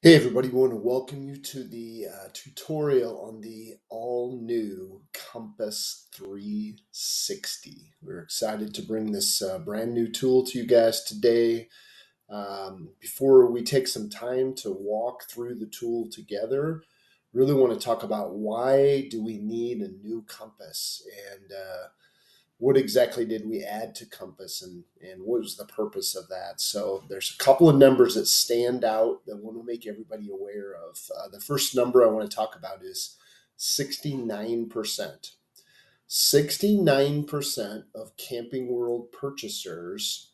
Hey everybody, we want to welcome you to the tutorial on the all-new Compass 360. We're excited to bring this brand new tool to you guys today. Before we take some time to walk through the tool together, really want to talk about why do we need a new compass and what exactly did we add to Compass and what was the purpose of that? So there's a couple of numbers that stand out that I want to make everybody aware of. The first number I want to talk about is 69%. 69% of Camping World purchasers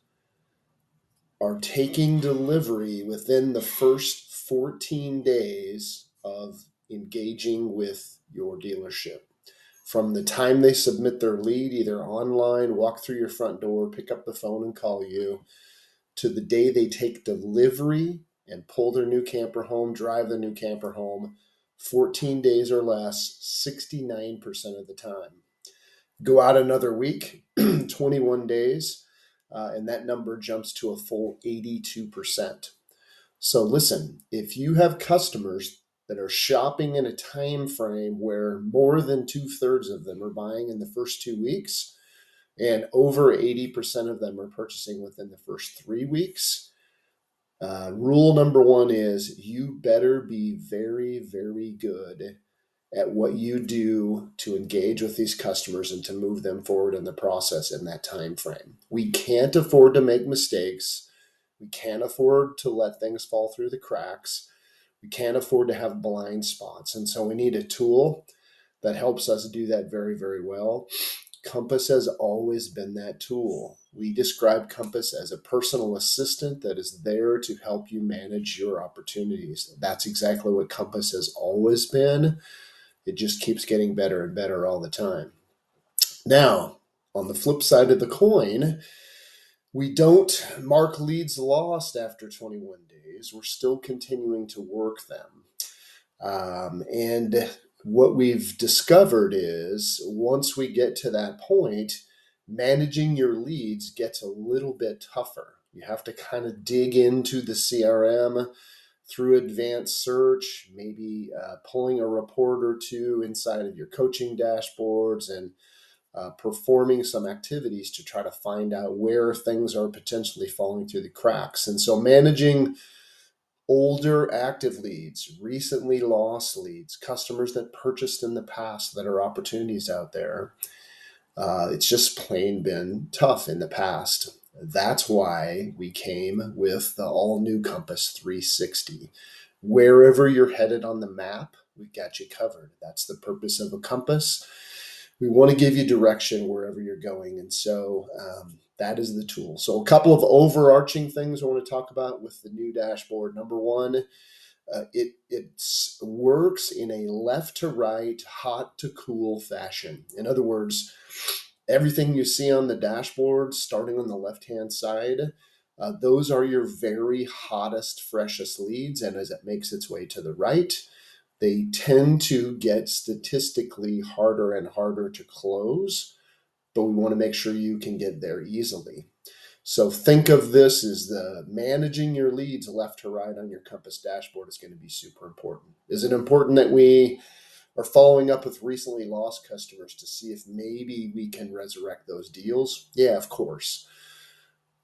are taking delivery within the first 14 days of engaging with your dealership. From the time they submit their lead, either online, walk through your front door, pick up the phone and call you, to the day they take delivery and pull their new camper home, drive the new camper home, 14 days or less, 69% of the time. Go out another week, 21 days, and that number jumps to a full 82%. So listen, if you have customers that are shopping in a time frame where more than 2/3 of them are buying in the first 2 weeks and over 80% of them are purchasing within the first 3 weeks, rule number one is you better be very, very good at what you do to engage with these customers and to move them forward in the process in that time frame. We can't afford to make mistakes. We can't afford to let things fall through the cracks. We can't afford to have blind spots. And so we need a tool that helps us do that very, very well. Compass has always been that tool. We describe Compass as a personal assistant that is there to help you manage your opportunities. That's exactly what Compass has always been. It just keeps getting better and better all the time. Now, on the flip side of the coin, we don't mark leads lost after 21 days. We're still continuing to work them. And what we've discovered is once we get to that point, managing your leads gets a little bit tougher. You have to kind of dig into the CRM through advanced search, maybe pulling a report or two inside of your coaching dashboards and performing some activities to try to find out where things are potentially falling through the cracks. And so managing older active leads, recently lost leads, customers that purchased in the past that are opportunities out there, it's just plain been tough in the past. That's why we came with the all new Compass 360. Wherever you're headed on the map, we've got you covered. That's the purpose of a compass. We want to give you direction wherever you're going. And so that is the tool. So a couple of overarching things I want to talk about with the new dashboard. Number one, it works in a left to right, hot to cool fashion. In other words, everything you see on the dashboard, starting on the left-hand side, those are your very hottest, freshest leads. And as it makes its way to the right, they tend to get statistically harder and harder to close, but we want to make sure you can get there easily. So think of this as the managing your leads left to right on your Compass dashboard is going to be super important. Is it important that we are following up with recently lost customers to see if maybe we can resurrect those deals? Yeah, of course.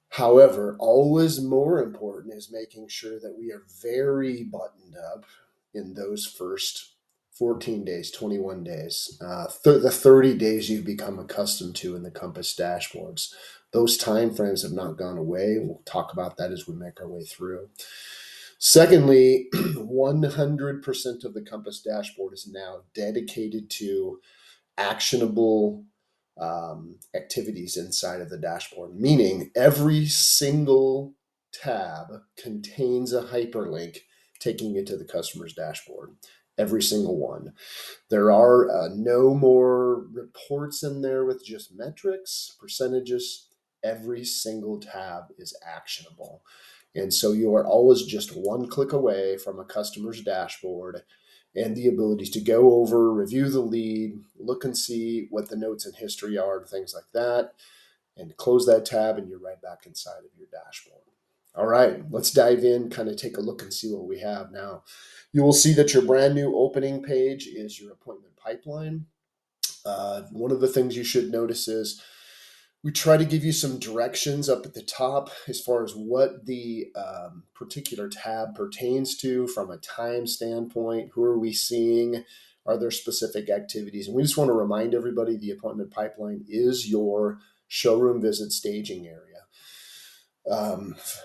However, always more important is making sure that we are very buttoned up in those first 14 days, 21 days, the 30 days you've become accustomed to in the Compass dashboards. Those time frames have not gone away. We'll talk about that as we make our way through. Secondly, 100% of the Compass dashboard is now dedicated to actionable activities inside of the dashboard, meaning every single tab contains a hyperlink taking you to the customer's dashboard. Every single one. There are no more reports in there with just metrics, percentages. Every single tab is actionable. And so you are always just one click away from a customer's dashboard and the ability to go over, review the lead, look and see what the notes and history are and things like that, and close that tab and you're right back inside of your dashboard. All right, let's dive in, kind of take a look and see what we have now. You will see that your brand new opening page is your appointment pipeline. One of the things you should notice is we try to give you some directions up at the top as far as what the particular tab pertains to from a time standpoint. Who are we seeing? Are there specific activities? And we just want to remind everybody the appointment pipeline is your showroom visit staging area.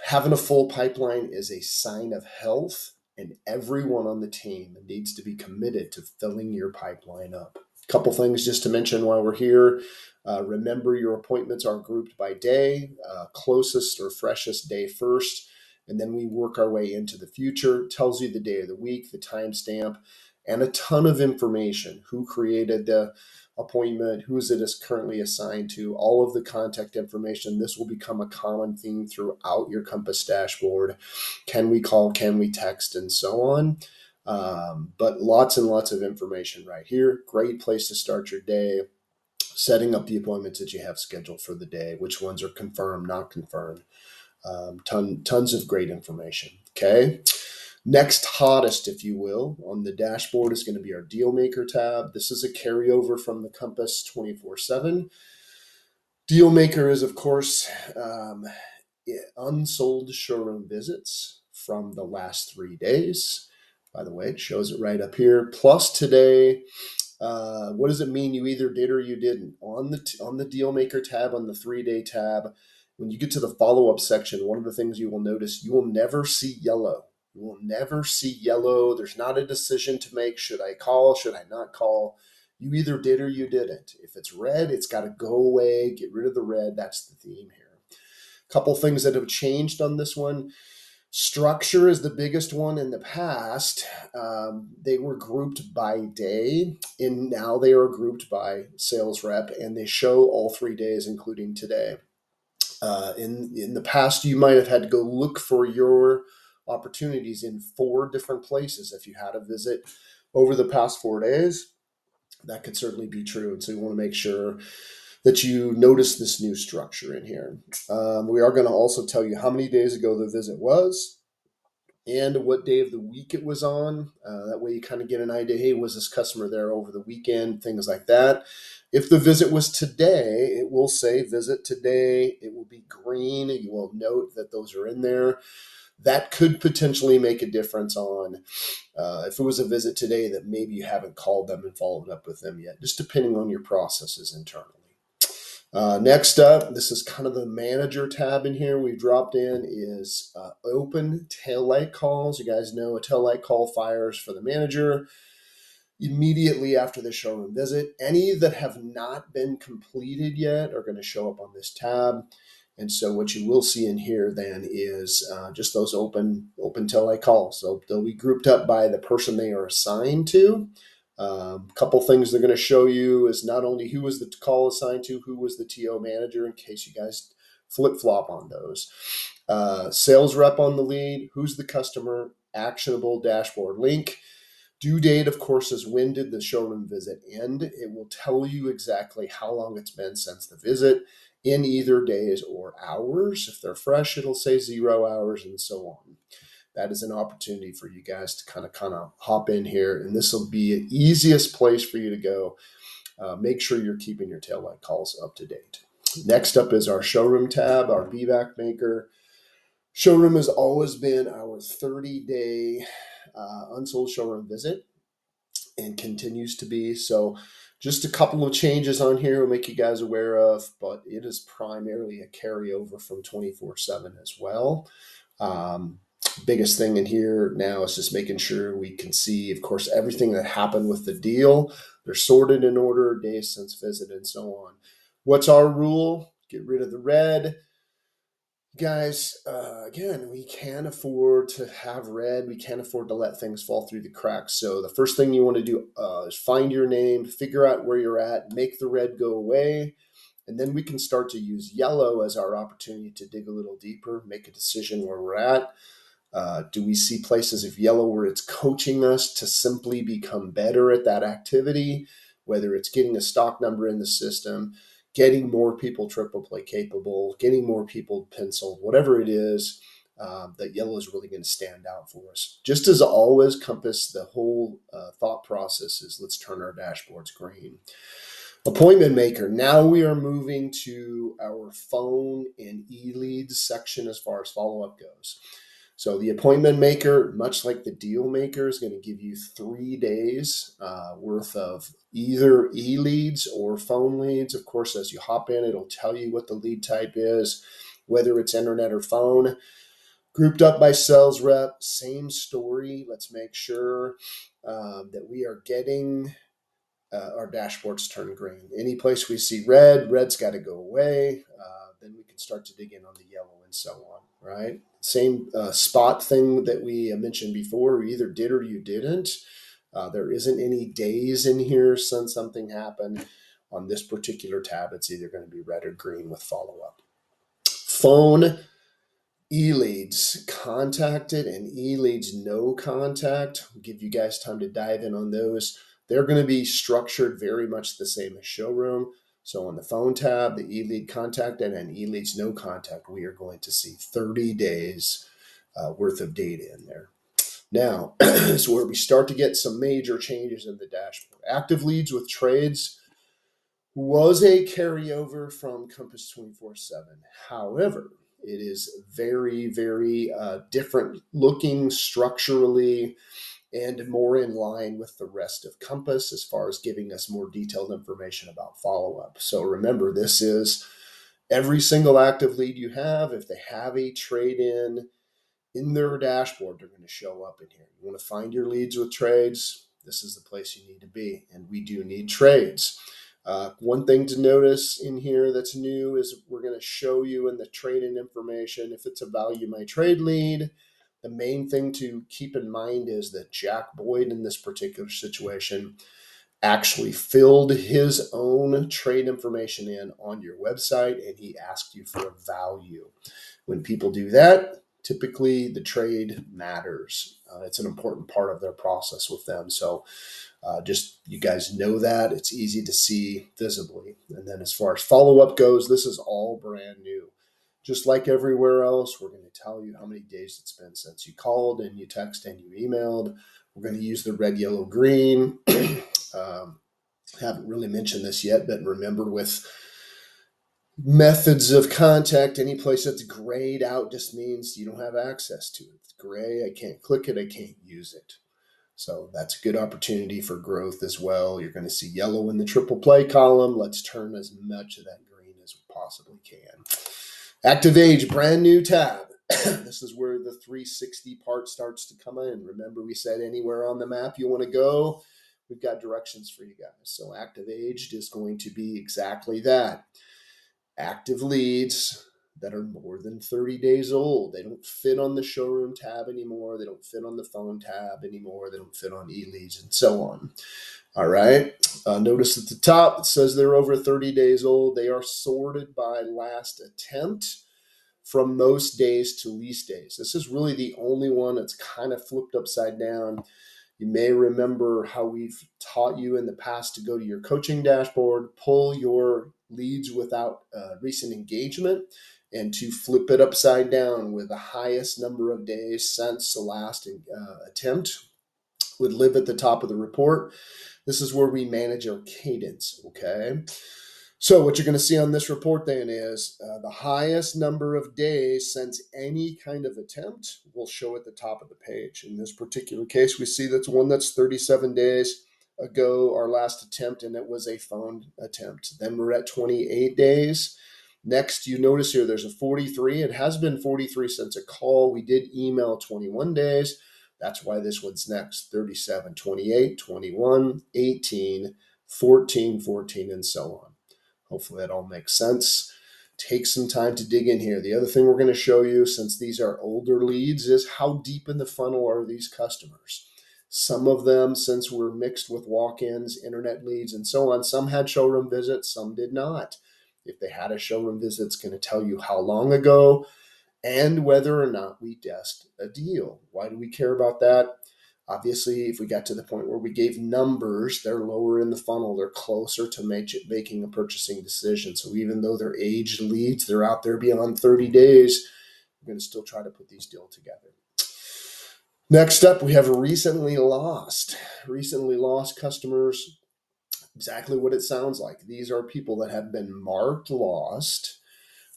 Having a full pipeline is a sign of health, and everyone on the team needs to be committed to filling your pipeline up. A couple things just to mention while we're here. Remember, your appointments are grouped by day, closest or freshest day first, and then we work our way into the future. Tells you the day of the week, the timestamp, and a ton of information. Who created the appointment, who is it is currently assigned to, all of the contact information. This will become a common theme throughout your Compass dashboard. Can we call, can we text, and so on. But lots and lots of information right here. Great place to start your day, setting up the appointments that you have scheduled for the day, which ones are confirmed, not confirmed. Tons of great information. Okay. Next hottest, if you will, on the dashboard is going to be our Deal Maker tab. This is a carryover from the Compass 24/7. Deal Maker is, of course, unsold showroom visits from the last 3 days. By the way, it shows it right up here. Plus today, what does it mean you either did or you didn't? On the Deal Maker tab, on the 3-day tab, when you get to the follow-up section, one of the things you will notice, you will never see yellow. You will never see yellow. There's not a decision to make. Should I call? Should I not call? You either did or you didn't. If it's red, it's got to go away. Get rid of the red. That's the theme here. A couple things that have changed on this one. Structure is the biggest one. In the past. They were grouped by day, and now they are grouped by sales rep, and they show all 3 days, including today. In the past, you might have had to go look for your opportunities in 4 different places if you had a visit over the past 4 days. That could certainly be true, and so you want to make sure that you notice this new structure in here. We are going to also tell you how many days ago the visit was and what day of the week it was on. That way you kind of get an idea, hey, was this customer there over the weekend, things like that. If the visit was today, it will say visit today. It will be green. You will note that those are in there. That could potentially make a difference on if it was a visit today that maybe you haven't called them and followed up with them yet, just depending on your processes internally. Next up, this is kind of the manager tab in here we've dropped in, is open taillight calls. You guys know a taillight call fires for the manager immediately after the showroom visit. Any that have not been completed yet are going to show up on this tab. And so what you will see in here then is just those open taillight calls. So they'll be grouped up by the person they are assigned to. Couple things they're going to show you is not only who was the call assigned to, who was the TO manager, in case you guys flip-flop on those. Sales rep on the lead, who's the customer, actionable dashboard link. Due date, of course, is when did the showroom visit end. It will tell you exactly how long it's been since the visit in either days or hours. If they're fresh, it'll say 0 hours and so on. That is an opportunity for you guys to kind of hop in here, and this will be the easiest place for you to go. Make sure you're keeping your taillight calls up to date. Next up is our showroom tab, our VBAC maker. Showroom has always been our 30-day unsold showroom visit and continues to be. So just a couple of changes on here will make you guys aware of, but it is primarily a carryover from 24/7 as well. Biggest thing in here now is just making sure we can see, of course, everything that happened with the deal. They're sorted in order, days since visit, and so on. What's our rule? Get rid of the red. Guys, again, we can't afford to have red. We can't afford to let things fall through the cracks. So the first thing you want to do is find your name, figure out where you're at, make the red go away, and then we can start to use yellow as our opportunity to dig a little deeper, make a decision where we're at. Do we see places of yellow where it's coaching us to simply become better at that activity, whether it's getting a stock number in the system, getting more people triple play capable, getting more people penciled, whatever it is. that yellow is really going to stand out for us. Just as always, Compass, the whole thought process is let's turn our dashboards green. Appointment maker. Now we are moving to our phone and e-leads section as far as follow-up goes. So the appointment maker, much like the deal maker, is going to give you 3 days worth of either e-leads or phone leads. Of course, as you hop in, it'll tell you what the lead type is, whether it's internet or phone. Grouped up by sales rep, same story. Let's make sure that we are getting our dashboards turn green. Any place we see red, red's got to go away. Then we can start to dig in on the yellow and so on, right? Same spot thing that we mentioned before. You either did or you didn't. There isn't any days in here since something happened. On this particular tab, it's either going to be red or green with follow-up. Phone e-leads contacted and e-leads no contact. I'll give you guys time to dive in on those. They're going to be structured very much the same as showroom. So on the phone tab, the e-lead contacted and e-leads no contact, we are going to see 30 days worth of data in there. Now, is where we start to get some major changes in the dashboard. Active leads with trades was a carryover from Compass 24/7. However, it is very, very different looking structurally and more in line with the rest of Compass as far as giving us more detailed information about follow-up. So remember, this is every single active lead you have. If they have a trade in their dashboard, they're going to show up in here. You want to find your leads with trades, this is the place you need to be. And we do need trades. One thing to notice in here that's new is we're going to show you in the trade-in information if it's a value my trade lead. The main thing to keep in mind is that Jack Boyd in this particular situation actually filled his own trade information in on your website and he asked you for a value. When people do that, typically the trade matters. It's an important part of their process with them. So just you guys know that. It's easy to see visibly. And then as far as follow-up goes, this is all brand new. Just like everywhere else, we're going to tell you how many days it's been since you called and you texted and you emailed. We're going to use the red, yellow, green. Haven't really mentioned this yet, but remember with methods of contact, any place that's grayed out just means you don't have access to it. It's gray, I can't click it, I can't use it. So that's a good opportunity for growth as well. You're going to see yellow in the triple play column. Let's turn as much of that green as we possibly can. Active age, brand new tab. This is where the 360 part starts to come in. Remember, we said anywhere on the map you want to go, we've got directions for you guys. So active aged is going to be exactly that. Active leads that are more than 30 days old. They don't fit on the showroom tab anymore. They don't fit on the phone tab anymore. They don't fit on e-leads and so on. All right. Notice at the top, it says they're over 30 days old. They are sorted by last attempt from most days to least days. This is really the only one that's kind of flipped upside down. You may remember how we've taught you in the past to go to your coaching dashboard, pull your leads without recent engagement, and to flip it upside down with the highest number of days since the last attempt would live at the top of the report. This is where we manage our cadence, okay? So what you're going to see on this report then is the highest number of days since any kind of attempt will show at the top of the page. In this particular case, we see that's one that's 37 days ago, our last attempt, and it was a phone attempt. Then we're at 28 days. Next, you notice here there's a 43. It has been 43 since a call. We did email 21 days. That's why this one's next. 37, 28, 21, 18, 14, 14, and so on. Hopefully that all makes sense. Take some time to dig in here. The other thing we're going to show you, since these are older leads, is how deep in the funnel are these customers. Some of them, since we're mixed with walk-ins, internet leads, and so on, some had showroom visits, some did not. If they had a showroom visit, it's going to tell you how long ago and whether or not we desked a deal. Why do we care about that? Obviously, if we got to the point where we gave numbers, they're lower in the funnel. They're closer to making a purchasing decision. So even though they're aged leads, they're out there beyond 30 days. we're going to still try to put these deals together. Next up, we have recently lost customers. Exactly what it sounds like. These are people that have been marked lost,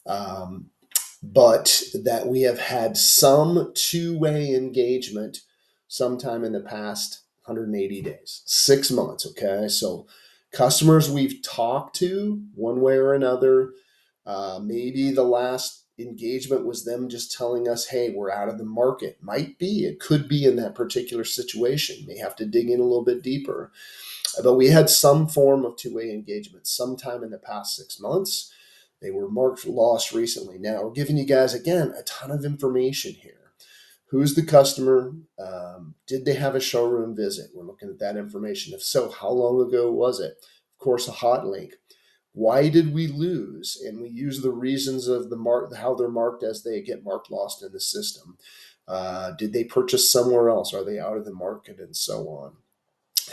but that we have had some two-way engagement sometime in the past 180 days, 6 months. Okay. So customers we've talked to one way or another, maybe the last engagement was them just telling us, hey, we're out of the market. Might be, it could be in that particular situation. May have to dig in a little bit deeper. But we had some form of two-way engagement sometime in the past 6 months. They were marked lost recently. Now we're giving you guys, again, a ton of information here. Who's the customer? Did they have a showroom visit? We're looking at that information. If so, how long ago was it? Of course, a hot link. Why did we lose? And we use the reasons of how they're marked as they get marked lost in the system. Did they purchase somewhere else? Are they out of the market? And so on.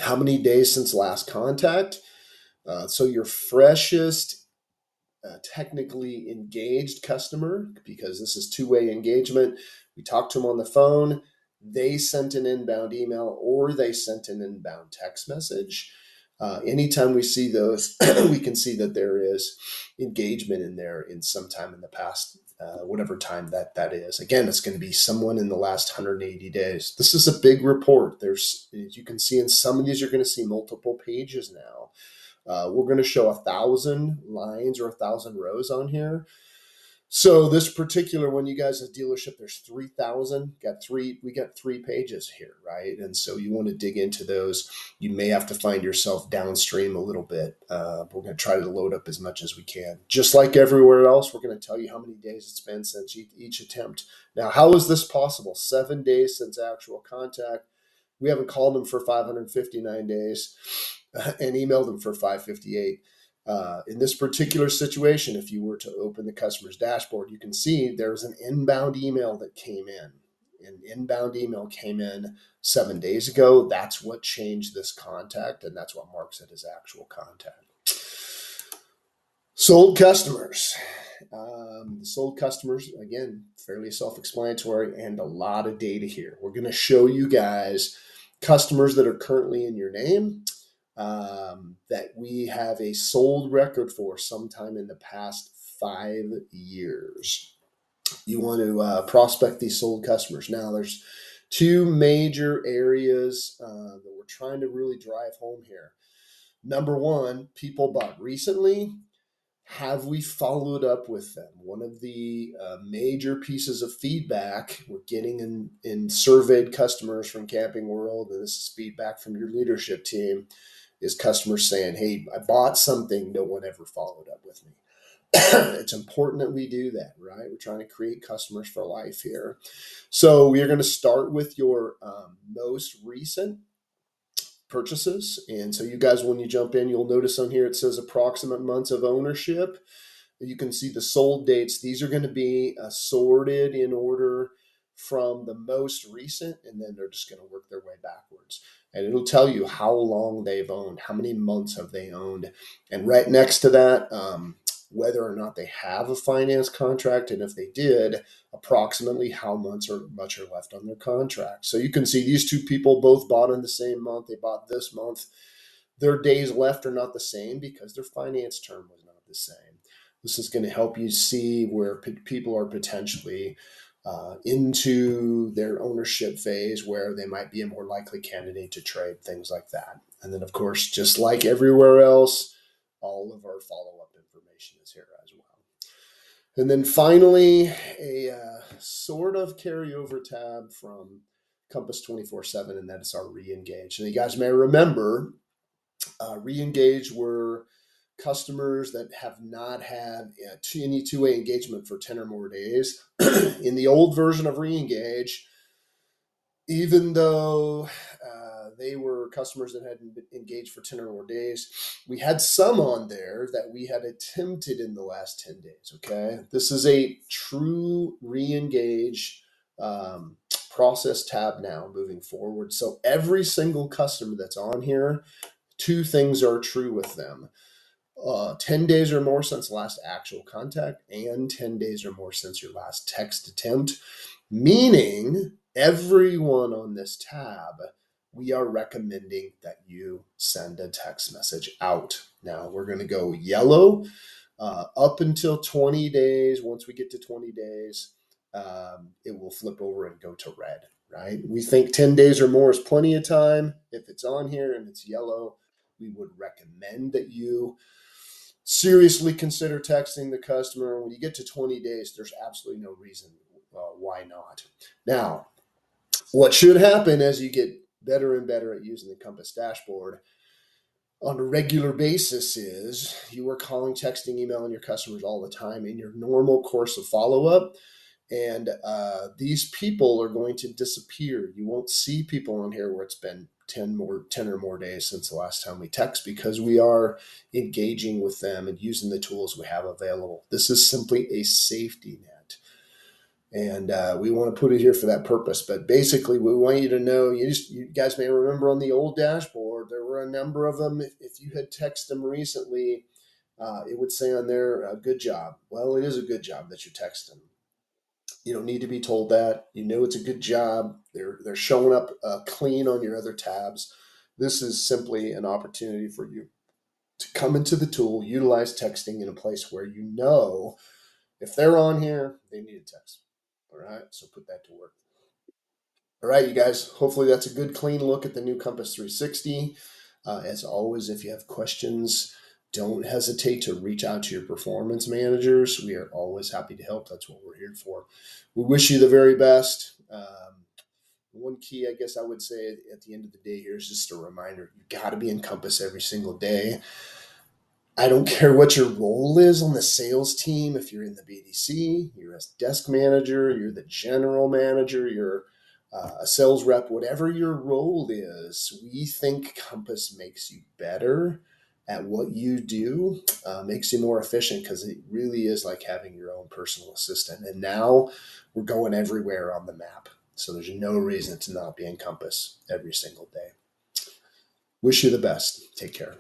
How many days since last contact? So your freshest technically engaged customer, because this is two-way engagement. We talked to them on the phone. They sent an inbound email or they sent an inbound text message. Anytime we see those, we can see that there is engagement in there in some time in the past, whatever time that is. Again, it's going to be someone in the last 180 days. This is a big report. There's, as you can see in some of these, you're going to see multiple pages now. We're going to show 1,000 lines or 1,000 rows on here. So this particular one, you guys, a dealership, there's 3,000. We got 3 pages here, right? And so you want to dig into those. You may have to find yourself downstream a little bit. We're going to try to load up as much as we can. Just like everywhere else, we're going to tell you how many days it's been since each attempt. Now, how is this possible? 7 days since actual contact. We haven't called them for 559 days and emailed them for 558. In this particular situation, if you were to open the customer's dashboard, you can see there's an inbound email that came in. An inbound email came in 7 days ago. That's what changed this contact, and that's what marks it as actual contact. Sold customers. Sold customers, again, fairly self-explanatory and a lot of data here. We're going to show you guys customers that are currently in your name, that we have a sold record for sometime in the past 5 years. You want to prospect these sold customers. Now, there's 2 major areas that we're trying to really drive home here. Number one, people bought recently. Have we followed up with them? One of the major pieces of feedback we're getting in surveyed customers from Camping World, and this is feedback from your leadership team, is customers saying, hey, I bought something, no one ever followed up with me. It's important that we do that, right? We're trying to create customers for life here. So we are going to start with your most recent purchases. And so you guys, when you jump in, you'll notice on here it says approximate months of ownership. You can see the sold dates. These are going to be sorted in order from the most recent, and then they're just going to work their way backwards. And it'll tell you how long they've owned, how many months have they owned. And right next to that, whether or not they have a finance contract, and if they did, approximately how much are left on their contract. So you can see these 2 people both bought in the same month. They bought this month. Their days left are not the same because their finance term was not the same. This is going to help you see where people are potentially into their ownership phase, where they might be a more likely candidate to trade, things like that. And then, of course, just like everywhere else, all of our follow-up information is here as well. And then finally, a sort of carryover tab from Compass 24/7, and that is our re-engage. And you guys may remember, re-engage were customers that have not had any two-way engagement for 10 or more days. In the old version of re-engage, even though they were customers that hadn't been engaged for 10 or more days, we had some on there that we had attempted in the last 10 days. Okay. This is a true re-engage process tab now moving forward. So every single customer that's on here, 2 things are true with them. 10 days or more since last actual contact, and 10 days or more since your last text attempt, meaning everyone on this tab, we are recommending that you send a text message out. Now we're going to go yellow up until 20 days. Once we get to 20 days, it will flip over and go to red, right? We think 10 days or more is plenty of time. If it's on here and it's yellow, we would recommend that you seriously consider texting the customer. When you get to 20 days, there's absolutely no reason why not. Now, what should happen as you get better and better at using the Compass dashboard on a regular basis is you are calling, texting, emailing your customers all the time in your normal course of follow up. And these people are going to disappear. You won't see people on here where it's been 10 or more days since the last time we text, because we are engaging with them and using the tools we have available. This is simply a safety net. And we want to put it here for that purpose. But basically, we want you to know, you guys may remember on the old dashboard, there were a number of them. If you had texted them recently, it would say on there, good job. Well, it is a good job that you text them. You don't need to be told that. You know it's a good job. They're showing up clean on your other tabs. This is simply an opportunity for you to come into the tool, utilize texting in a place where you know if they're on here, they need a text. All right, so put that to work. All right, you guys. Hopefully that's a good, clean look at the new Compass 360. As always, if you have questions, don't hesitate to reach out to your performance managers. We are always happy to help. That's what we're here for. We wish you the very best. One key, I guess I would say at the end of the day here is just a reminder: you got to be in Compass every single day. I don't care what your role is on the sales team. If you're in the BDC, you're a desk manager, you're the general manager, you're a sales rep, whatever your role is, we think Compass makes you better at what you do, makes you more efficient, because it really is like having your own personal assistant. And now we're going everywhere on the map. So there's no reason to not be in Compass every single day. Wish you the best. Take care.